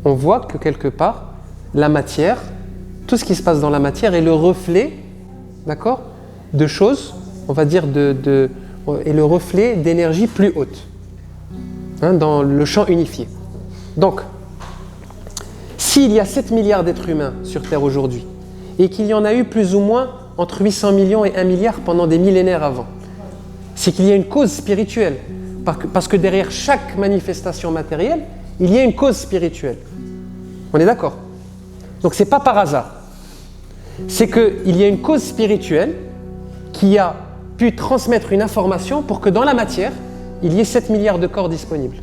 on voit que quelque part, la matière, tout ce qui se passe dans la matière est le reflet, d'accord, de choses, on va dire, est le reflet d'énergie plus haute, hein, dans le champ unifié. Donc, s'il y a 7 milliards d'êtres humains sur Terre aujourd'hui, et qu'il y en a eu plus ou moins entre 800 millions et 1 milliard pendant des millénaires avant, c'est qu'il y a une cause spirituelle. Parce que derrière chaque manifestation matérielle, il y a une cause spirituelle. On est d'accord? Donc ce n'est pas par hasard. C'est qu'il y a une cause spirituelle qui a pu transmettre une information pour que dans la matière, il y ait 7 milliards de corps disponibles.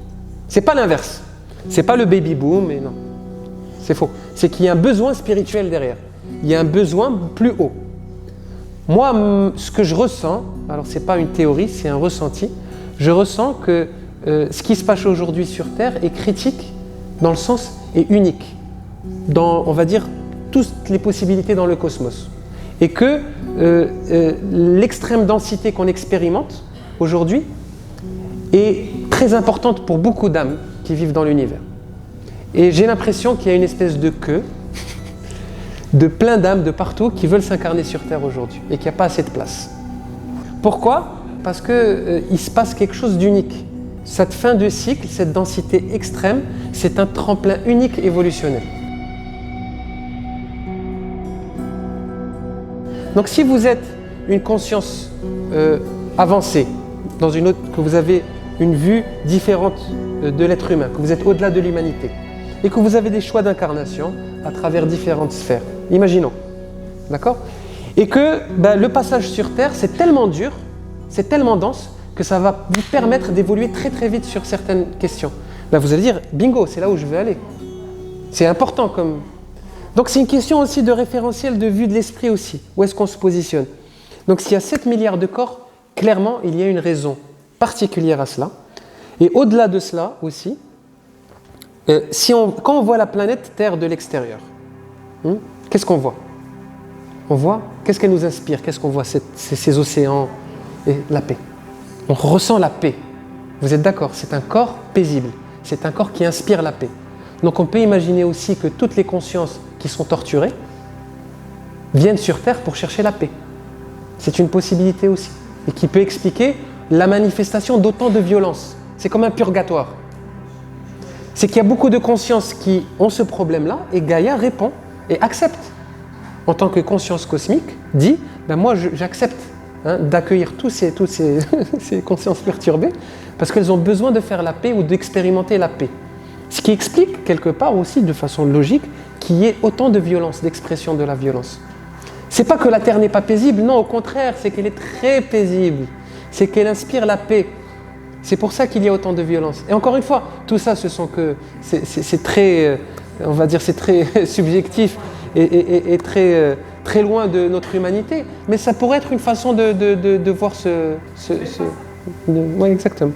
Ce n'est pas l'inverse. Ce n'est pas le baby boom, et non. C'est faux. C'est qu'il y a un besoin spirituel derrière. Il y a un besoin plus haut. Moi, ce que je ressens, alors ce n'est pas une théorie, c'est un ressenti, je ressens que ce qui se passe aujourd'hui sur Terre est critique dans le sens et unique dans, on va dire, toutes les possibilités dans le cosmos. Et que l'extrême densité qu'on expérimente aujourd'hui est très importante pour beaucoup d'âmes qui vivent dans l'univers. Et j'ai l'impression qu'il y a une espèce de queue de plein d'âmes de partout qui veulent s'incarner sur Terre aujourd'hui et qu'il n'y a pas assez de place. Pourquoi ? Parce qu'il se passe quelque chose d'unique. Cette fin de cycle, cette densité extrême, c'est un tremplin unique évolutionnel. Donc si vous êtes une conscience avancée, dans une autre, que vous avez une vue différente de l'être humain, que vous êtes au-delà de l'humanité, et que vous avez des choix d'incarnation à travers différentes sphères, imaginons, d'accord ? Et que le passage sur Terre, c'est tellement dur, c'est tellement dense, que ça va vous permettre d'évoluer très très vite sur certaines questions. Vous allez dire, bingo, c'est là où je veux aller. C'est important comme... Donc c'est une question aussi de référentiel, de vue de l'esprit aussi. Où est-ce qu'on se positionne ? Donc s'il y a 7 milliards de corps, clairement, il y a une raison particulière à cela. Et au-delà de cela aussi, quand on voit la planète Terre de l'extérieur, qu'est-ce qu'on voit ? On voit, qu'est-ce qu'elle nous inspire ? Qu'est-ce qu'on voit ? Ces océans et la paix. On ressent la paix. Vous êtes d'accord ? C'est un corps paisible. C'est un corps qui inspire la paix. Donc on peut imaginer aussi que toutes les consciences qui sont torturées viennent sur Terre pour chercher la paix. C'est une possibilité aussi. Et qui peut expliquer la manifestation d'autant de violence. C'est comme un purgatoire. C'est qu'il y a beaucoup de consciences qui ont ce problème-là et Gaïa répond et accepte. En tant que conscience cosmique, dit, moi j'accepte d'accueillir tous ces ces consciences perturbées parce qu'elles ont besoin de faire la paix ou d'expérimenter la paix. Ce qui explique quelque part aussi de façon logique qu'il y ait autant de violence, d'expression de la violence. C'est pas que la Terre n'est pas paisible, non, au contraire, c'est qu'elle est très paisible. C'est qu'elle inspire la paix. C'est pour ça qu'il y a autant de violence. Et encore une fois, tout ça, c'est très, on va dire, c'est très subjectif et très, très loin de notre humanité. Mais ça pourrait être une façon de voir ouais, exactement.